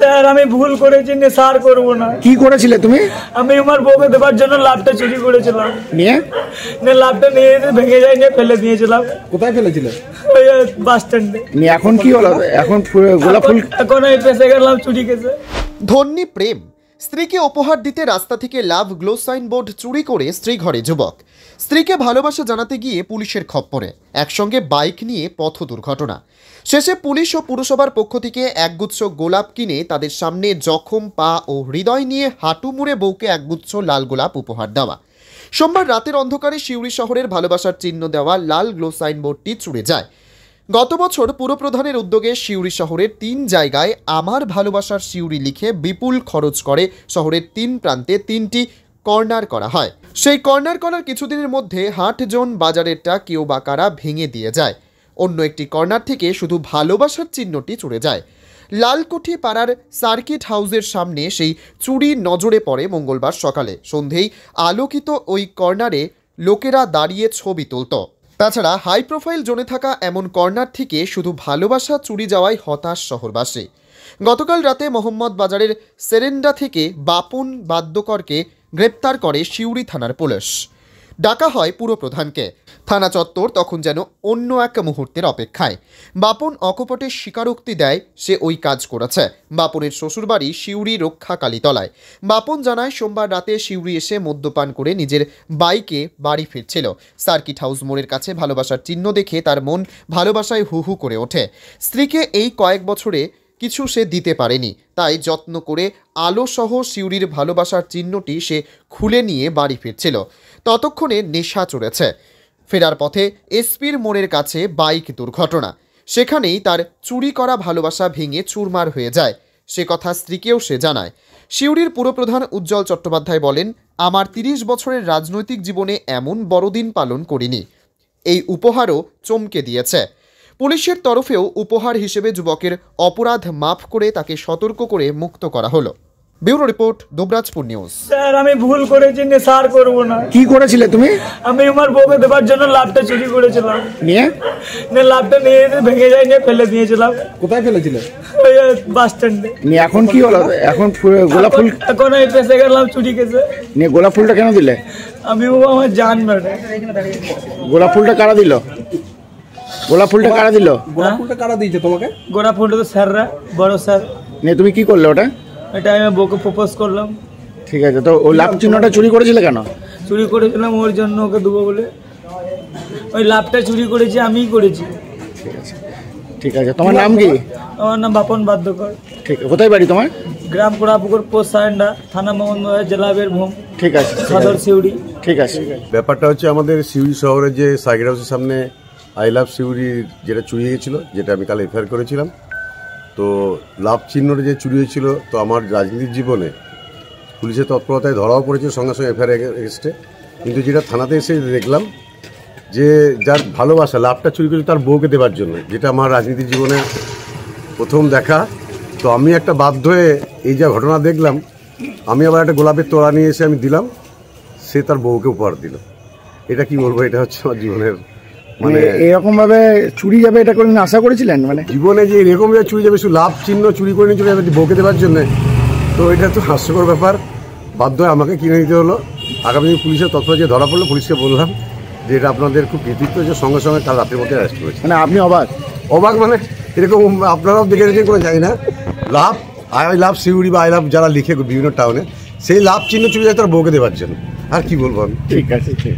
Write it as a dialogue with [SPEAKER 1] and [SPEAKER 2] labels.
[SPEAKER 1] Sir আমি ভুল করেছি, নেশার করব না।
[SPEAKER 2] কি করেছিলে তুমি?
[SPEAKER 1] আমি আমার বউকে দেবার জন্য লাভটা চুরি করেছিলাম।
[SPEAKER 2] নিয়ে
[SPEAKER 1] লাভটা নিয়ে ভেঙে যায়, নিয়ে ফেলে দিয়েছিলাম।
[SPEAKER 2] কোথায় ফেলেছিলে?
[SPEAKER 1] ওই বাস স্ট্যান্ডে।
[SPEAKER 2] নিয়ে এখন কি হলো? এখন গোলাপ ফুল
[SPEAKER 1] এখন আমি ফেসে গেলাম চুরি কেসে।
[SPEAKER 3] ধন্যী প্রেম। স্ত্রীকে উপহার দিতে রাস্তা থেকে লাভ গ্লো সাইনবোর্ড চুরি করে স্ত্রী ঘরে যুবক। স্ত্রীকে ভালোবাসা জানাতে গিয়ে পুলিশের খপ্পরে, একসঙ্গে বাইক নিয়ে পথ দুর্ঘটনা। শেষে পুলিশ ও পুরসভার পক্ষ থেকে একগুচ্ছ গোলাপ কিনে তাদের সামনে জখম পা ও হৃদয় নিয়ে হাঁটু মুড়ে বউকে একগুচ্ছ লাল গোলাপ উপহার দেওয়া। সোমবার রাতের অন্ধকারে সিউড়ি শহরের ভালোবাসার চিহ্ন দেওয়া লাল গ্লো সাইনবোর্ডটি চুরি যায়। গত বছর পুরপ্রধানের উদ্যোগে সিউড়ি শহরের 3 জায়গায় আমার ভালোবাসার সিউড়ি লিখে বিপুল খরচ করে শহরের 3 প্রান্তে 3টি কর্নার করা হয়। সেই কর্নার করার কিছুদিনের মধ্যে হাট জোন বাজারেরটা কেউ বা কারা ভেঙে দিয়ে যায়। অন্য একটি কর্নার থেকে শুধু ভালোবাসার চিহ্নটি চুরে যায়। লালকুঠি পাড়ার সার্কিট হাউসের সামনে সেই চুরি নজরে পড়ে মঙ্গলবার সকালে। সন্ধেই আলোকিত ওই কর্নারে লোকেরা দাঁড়িয়ে ছবি তুলত। তাছাড়া হাই প্রোফাইল জোনে থাকা এমন কর্নার থেকে শুধু ভালোবাসা চুরি যাওয়ায় হতাশ শহরবাসী। গতকাল রাতে মোহাম্মদ বাজারের সেরেন্ডা থেকে বাপন বাদ্যকরকে গ্রেপ্তার করে সিউড়ি থানার পুলিশ। ডাকা হয় পুরপ্রধানকে। থানা চত্বর তখন যেন অন্য এক মুহূর্তের অপেক্ষায়। বাপন অকপটে স্বীকারোক্তি দেয় সে ওই কাজ করেছে। বাপনের শ্বশুরবাড়ি সিউড়ি রক্ষাকালীতলায়। বাপন জানায় সোমবার রাতে সিউড়ি এসে মদ্যপান করে নিজের বাইকে বাড়ি ফিরছিল। সার্কিট হাউস মোড়ের কাছে ভালোবাসার চিহ্ন দেখে তার মন ভালোবাসায় হু হু করে ওঠে। স্ত্রীকে এই কয়েক বছরে কিছু সে দিতে পারেনি, তাই যত্ন করে আলোসহ সিউড়ির ভালোবাসার চিহ্নটি সে খুলে নিয়ে বাড়ি ফিরছিল। ততক্ষণে নেশা চড়েছে। ফেরার পথে এসপির মোড়ের কাছে বাইক দুর্ঘটনা। সেখানেই তার চুরি করা ভালোবাসা ভেঙে চুরমার হয়ে যায়। সে কথা স্ত্রীকেও সে জানায়। সিউড়ির পুরপ্রধান উজ্জ্বল চট্টোপাধ্যায় বলেন, আমার 30 বছরের রাজনৈতিক জীবনে এমন বড়দিন পালন করিনি। এই উপহারও চমকে দিয়েছে। পুলিশের তরফেও উপহার হিসেবে যুবকের অপরাধ মাফ করে তাকে সতর্ক করে মুক্ত করা হলো। Bureau report, Dubrajpur news.
[SPEAKER 1] Sir আমি ভুল করেছি, নেশার করব না।
[SPEAKER 2] কি করেছিলে তুমি?
[SPEAKER 1] আমি আমার বউকে দেবার জন্য লাভটা চুরি করেছিলাম।
[SPEAKER 2] নিয়ে
[SPEAKER 1] লাভটা নিয়ে ভেঙে যায়, নিয়ে ফেলে দিয়েছিলাম।
[SPEAKER 2] কোথায় ফেলেছিলে?
[SPEAKER 1] ওই বাস স্ট্যান্ডে।
[SPEAKER 2] নিয়ে এখন কি হলো? এখন গোলাপ ফুল
[SPEAKER 1] এখন আমি ফেসে গেলাম চুরি কেসে।
[SPEAKER 2] নিয়ে গোলাপ ফুলটা কেন দিলে?
[SPEAKER 1] আমি আমার জান মেরে।
[SPEAKER 2] গোলাপ ফুলটা কারা দিল? গোলাপ ফুলটা কারা দিল?
[SPEAKER 4] গোলাপ ফুলটা কারা দিয়েছে তোমাকে?
[SPEAKER 1] গোলাপ ফুলটা তো স্যাররা, বড় স্যার।
[SPEAKER 2] নিয়ে তুমি কি করলে ওটা?
[SPEAKER 1] এটা আমি বউকে প্রপোজ করলাম।
[SPEAKER 2] ঠিক আছে, তো ওই লাভ চিহ্নটা চুরি করেছিলে কেন?
[SPEAKER 1] চুরি করেছিলাম ওর জন্য, ওকে দেবো বলে। ওই লাভটা চুরি করেছি, আমিই করেছি।
[SPEAKER 2] ঠিক আছে, ঠিক আছে। তোমার নাম কি?
[SPEAKER 1] আমার নাম বাপন বাদ্যকর।
[SPEAKER 2] ঠিক আছে। কোথায় বাড়ি তোমার?
[SPEAKER 1] গ্রাম কোড়াপুকুর, পোস্ট সারেন্ডা, থানা মোহাম্মদবাজার, জেলা বীরভূম।
[SPEAKER 2] ঠিক আছে,
[SPEAKER 1] সদর সিউড়ি।
[SPEAKER 2] ঠিক আছে।
[SPEAKER 5] ব্যাপারটা হচ্ছে আমাদের সিউড়ি শহরে যে সার্কিট হাউসের সামনে আই লাভ সিউড়ি যেটা চুরি হয়েছিল, যেটা আমি কাল এফআইআর করেছিলাম। তো লাভ চিহ্নটা যে চুরি হয়েছিল, তো আমার রাজনীতির জীবনে পুলিশের তৎপরতায় ধরাও পড়েছে সঙ্গে সঙ্গে এফআইআর এগেস্টে। কিন্তু যেটা থানাতে এসে দেখলাম যে যার ভালোবাসা লাভটা চুরি করেছে তার বউকে দেওয়ার জন্য, যেটা আমার রাজনীতির জীবনে প্রথম দেখা। তো আমি একটা বাধ্য হয়ে এই যা ঘটনা দেখলাম, আমি আবার একটা গোলাপের তোড়া নিয়ে এসে আমি দিলাম, সে তার বউকে উপহার দিল। এটা কি বলবো, এটা হচ্ছে আমার জীবনের মানে
[SPEAKER 2] এরকম ভাবে চুরি যাবে এটা কোনদিন আশা করেছিলেন? মানে
[SPEAKER 5] জীবনে যে এরকম চুরি যাবে, শুধু লাভ চিহ্ন চুরি করে নিয়ে চলে যাবে বউকে দেওয়ার জন্য, তো এটা তো হাস্যকর ব্যাপার। বাধ্য হয়ে আমাকে কিনে নিতে হলো। আগামী দিন পুলিশের তৎপর যে ধরা পড়লো, পুলিশকে বললাম যে এটা আপনাদের খুব কৃতিত্ব যে সঙ্গে সঙ্গে কাল রাতের মধ্যে অ্যারেস্ট করেছে।
[SPEAKER 2] মানে আপনি অবাক?
[SPEAKER 5] অবাক মানে এরকম আপনারাও দেখে রেখে কোনো জানি না। লাভ আই লাভ সিউড়ি বা আই লাভ যারা লিখে বিভিন্ন টাউনে, সেই লাভ চিহ্ন চুরি যায় তার বউকে দেওয়ার জন্য। আর কি বলবো আমি।
[SPEAKER 2] ঠিক আছে, ঠিক।